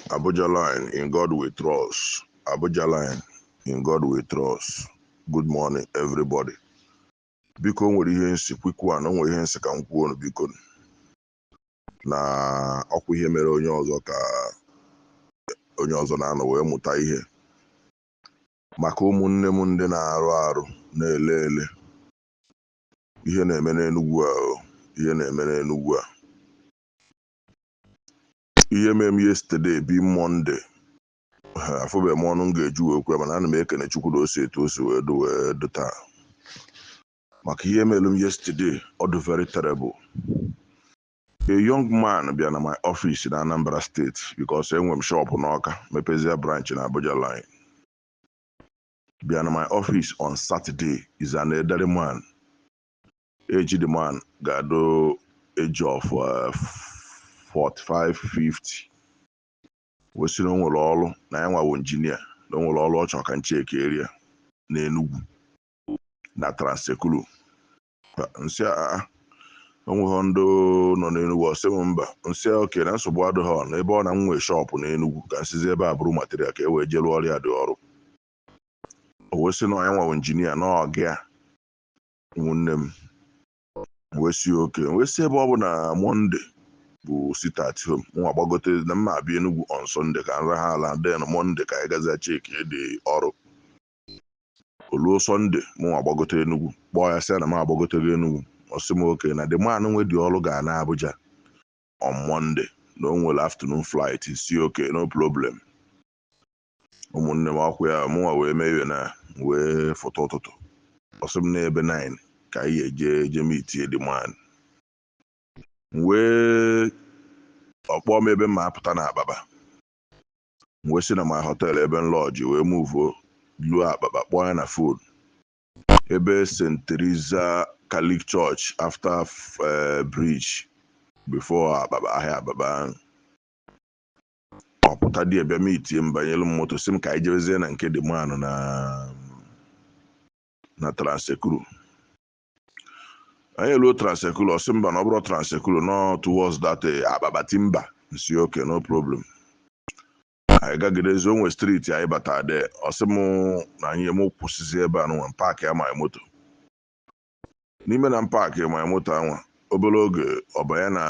Abuja line, in God we trust. Abuja line, in God we trust. Good morning, everybody. Biko nwere ihe nsi kwikwu a na nwere ihe nsi ka m kwuo biko na ọkwa ihe mere onye ọzọ na-anọ wee mụta ihe maka ụmụnne m ndị na-arụ arụ na-ele ele ihe na-eme n'Enugu a ihe mere yesterday bi Monday afụbeghị m ọnụ m ga-eji wee kwe mana ana m ekene Chukwu na ose etu o si wee do taa maka ihe mere m yesterday ọ dị very terrible. A young man bịa na my office na Anambra State because enwe m shop n'Awka mepezie branch na Abuja line. Bịa na my office on Saturday is an elderly man. Age the man ga-do age of 45-50. Wesi na onwere ọrụ na ya nwawo injinia na onwere ọrụ ọ chọrọ ka ncheki area n'Enugu na Transekulu. Nsị onweghị ndị nọ n'Enugu ọsị m mba nsị oke na nsogbu adịghị na ebe ọ na m nwee shop n'Enugu ka nsizi ebe a bụrụ material ka e wee jee rụọ ọrụ dị ọrụ. O wee sị na ya nwawo injinia na ọgịa ụmụnne m wee si oke wee si ebe ọ bụ na Monday bụ sit at home nwa gbagote na mma abịa Enugu on Sunday ka nra ha ala den Monday ka anyị gaza cheki dị ọrụ. Oluo Sunday mụnwa gbagote Enugu kpọọ ya sị na m agbagotego Enugu ọsị m oke na the man nwe dị ọrụ ga na Abuja on Monday na o nwere afternoon flight si oke no problem. Ụmụnne m ọkwa ya mụnwa wee mee na wee foto ụtụtụ ọsị m na ebe 9 ka anyị eje meetie the man wee ọkpọọ m ebe m apụta na Ababa wee si na my hotel ebe lodge wee move luo Ababa kpọọ ya na phone ebe St. Teresa Catholic Church after bridge before Ababa ahịa Ababa. Ọ pụta dị ebe meetie m banyelu m moto si m ka anyị jebezie na nke the man na Transekulu. Anyị eluo Transekulu ọsị mba na ọ bụrụ Transekulu no towards that Ababa Timber nsi oke no problem. Anyị gagidezi onwe street anyị bata de ọsị m na anyị m kwụsịzi ebe a nwa paakị ya my moto. N'ime na paakị my moto anwa obere oge ọbanye na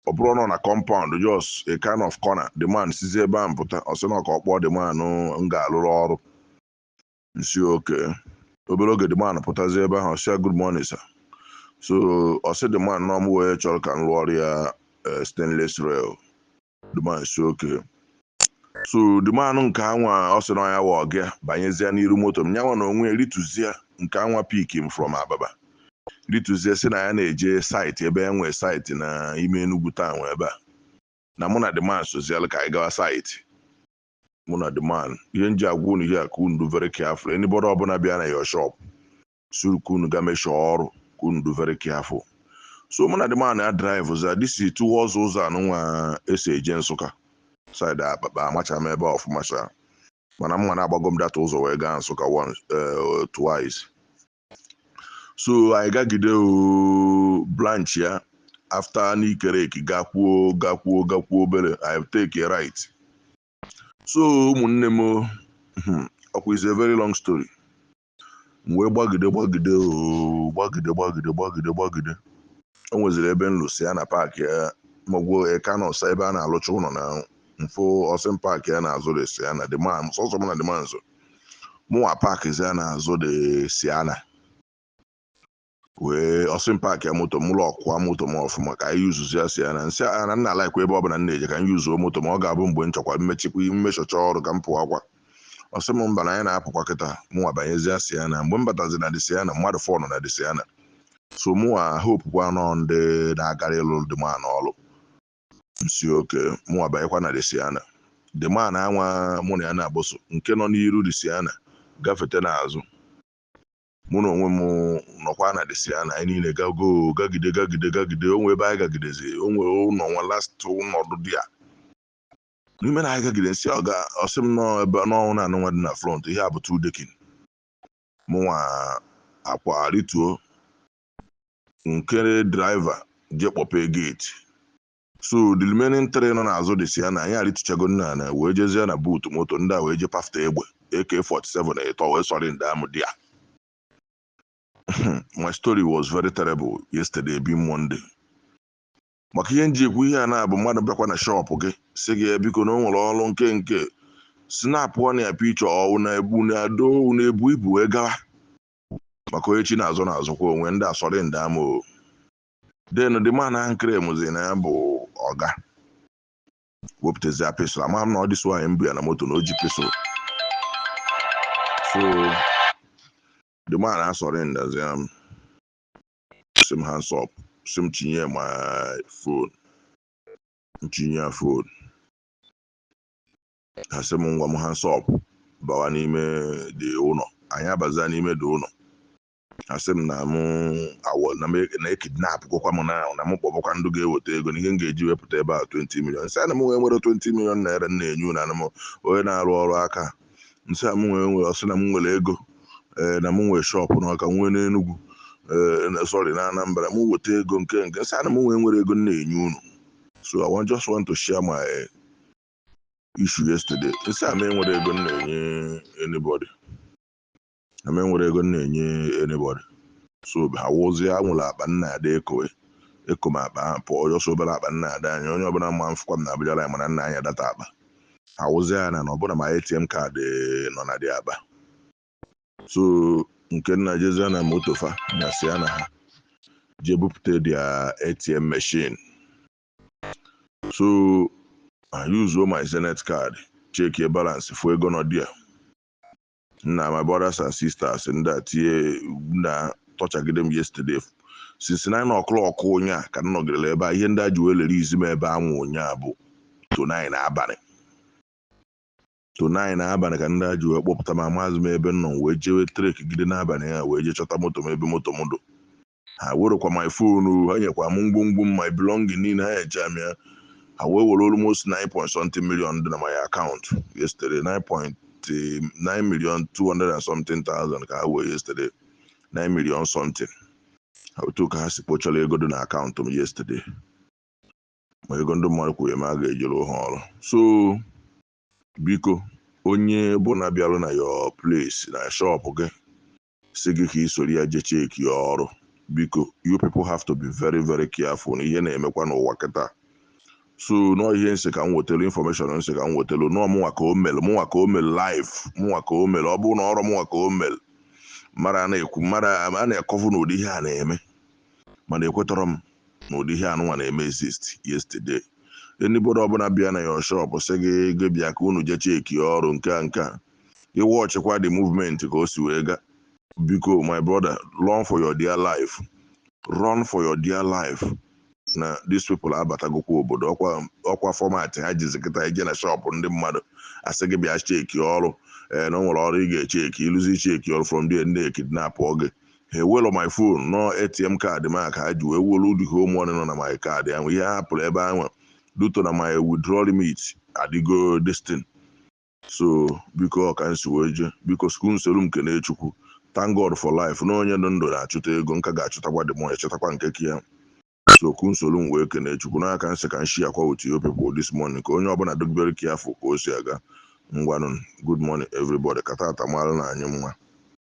ọ bụrụ nọ na compound just a kind of corner the man sizi ebe a mpụta ọsị na ka ọ kpọọ the man m ga-alụrụ ọrụ nsi oke. Obere oge the man pụtazi ebe ahụ ọsị good morning sir. So ọsị the man nọ m wee chọrọ ka m rụọ ọrụ ya stainless rail. The man si oke. So the man nke anwa ọ sị na ya wa ọgịa banyezie n'iru moto m nyanwa na onwe rituzie nke anwa pick him from Ababa rituzie si na ya na-eje site ebe e nwee site na ime Enugu town ebe a na mụ na the man sozial ka anyị gawa site. Mụ na the man ihe nji agwa unu ihe a ka unu do very careful. Anybody ọbụla bịa na your shop suru ka unu ga mesho ọrụ ka unu do very careful. So mụ na the man ya drive za this is towards ụzọ anụnwa esi eje Nsụka side Ababa amacha m ebe ọfụma sha mana m na agbago m data ụzọ wee gaa Nsụka twice. So anyị gagide branch ya after n'ikere eki gakwuo obere I take a right. So ụmụnne m ọkwa is a very long story. Wee gbagide o nweziri ebe nlụsi ya na paakị ya magwuo Ekanos ebe a na-alụcha ụlọ na mfụ ọsịm paakị ya na-azụ de Siana the man sọsọ m na the man so mụnwa paakị ya na-azụ de Siana wee ọsịm paakị ya moto m ụlọ ọkwa moto m ọfụma ka anyị yuzuzi ya Siana nsị na nna alaikwa ebe ọbụla na eje ka m yuzuo moto ma ọ ga-abụ mgbe nchọkwa mmechọcha ọrụ ka m pụọ akwa ọsị m mba na anyị na-apụkwa kịta mụnwa banyezie Siana. Mgbe m batazi na the Siana mmadụ 4 nọ na the Siana. So mụnwa hope kwa nọ ndị na-agara ịlụ the man ọrụ nsi oke mụnwa banyekwa na the Siana. The man anwa mụ na ya na-agboso nke nọ n'iru the Siana gafete n'azụ mụ na onwe m nọkwa na the Siana. Anyị niile gagide onwe ebe anyị gagidezi onwe ụlọ nwa last ụnọdụ dị ya n'ime na anyị gagide nsị ọsị m nọ ebe n'ọnwụ na anụnwa dị na front ihe a bụ 2 dekin mụnwa akwa rituo nke driver je kpọpee gate so the remaining 3 nọ n'azụ dị si ya na anyị arịtụchago nna na wee jezie na buutu moto ndị a wee je pafta egbe AK-47 na ịtọ wee sọrị ndị amụ dị ya. My story was very terrible yesterday being Monday. Maka ihe nji ekwu ihe a na-abụ mmadụ bịakwa na shọpụ gị si gị biko na o nwere ọrụ nke snapụ na ya pichọ na-ebu ibu wee gawa maka onye chi na-azụkwa onwe ndị asọrị ndị amụ. Den the man ankere muzi na ya bụ ọga wepụtazia pistol ama m na ọ dị so anyị mbụ ya na moto na oji pistol. So the man asọrị ndazi sim hands up sim chinye my phone nchinye phone ha sim ngwa m hands up bawa n'ime dị ụlọ anyị abaza n'ime dị ụlọ asị m na na ekidnap gwakwa m na m kpọbụkwa ndụ ga-eweta ego n'ihe m ga-eji wepụta ebe a 20 million nsị ana m nwere 20 million naira na-enye na m onye na-arụ ọrụ aka nsị a m nwere ọsị na m nwere ego na m nwere shọpụ na ọka nwee n'Enugu sorry na Anambra m weta ego nke nsị ana m nwere ego na-enye unu. So I just want to share my issue yesterday. Nsị a m nwere ego na-enye anybody. Enwere ego na-enye anybody. So ha wụzie nwere akpa nna ada eko ma akpa ahụ pụọ ọjọọ obere akpa nna ada anyị onye ọbụla mma mfụkwa m na abịara anyị mana nna anyị data akpa ha wụzie ya na ọbụla ma ATM kaadị nọ na dị akpa. So nke nna jezie na moto fa na si ya na ha jee bupụta dia ATM machine. So I use my Zenith card check your balance fụ ego nọ dia. Nah, my brothers and sisters in that na touchagide m yesterday since 9 o'clock onya ka m nọgidere ebe a ihe ndị a ji wee release m ebe anwụ onya bụ to 9 n'abalị ka ndị a ji wee kpọpụta ma maazị m ebe nọ wee jewe trek gide n'abalị ya wee je chọta moto m ebe moto m dụ. Ha werekwa my phone ha nyekwa m ngwongwo m my belonging niile ha eche m ya ha wee were almost 9.something million dị na my account yesterday 9,200,000 and something ka wee yesterday 9 million something. Otu ka ha si kpochara ego dị na akaụntụ m yesterday ma ego ndị mmadụ kwuru ma a ga-ejere ha ọrụ. So biko onye bụ na bịarụ na your place na shop gị si gị ka ị soro ya je cheki ya ọrụ biko you people have to be very very careful na ihe na-emekwa n'ụwa kịta. So no ihe nsị ka m wetelu information nsị ka m wetelu no mụnwa ka o mel live mụnwa ka o mel ọ bụ na ọrụ mụnwa ka o mel mara na-ekwu mara a na-ekọvu n'ụdị ihe a na-eme mana ekwetọrọ m n'ụdị ihe anụnwa na-eme exist yesterday. Anybody ọbụla bịa na your shop sị gị bịa ka unu je cheki ọrụ nke a ịwọchịkwa the movement ka o si wee ga biko my brother run for your dear life na these people abatagokwa obodo ọkwa fọmatị ha jizi kịta ije na shọpụ ndị mmadụ asị gị bịa cheki ọrụ na o nwere ọrụ ị ga-echeki ịlụzi cheki ọrụ from there ndị kidnap gị ha ewelo my phone no ATM kaadị m ka ha ji wee welu ụdị home money nọ na my kaadị ahụ ihe hapụrụ ebe ahụ duto na my withdrawal limit adịgo destin. So biko ọka nsi wee je biko skul nsoro m kene Chukwu thank God for life na onye nọ ndụ na-achụta ego nka ga-achụtakwa dị mọ echetakwa nke ka ya. So kun solu m wee kene Chukwu n'aka nsị ka nshi akwa with you people this morning ka onye ọbụla dog very careful ka o si aga ngwanụ good morning everybody ka tata mara na anyị mma.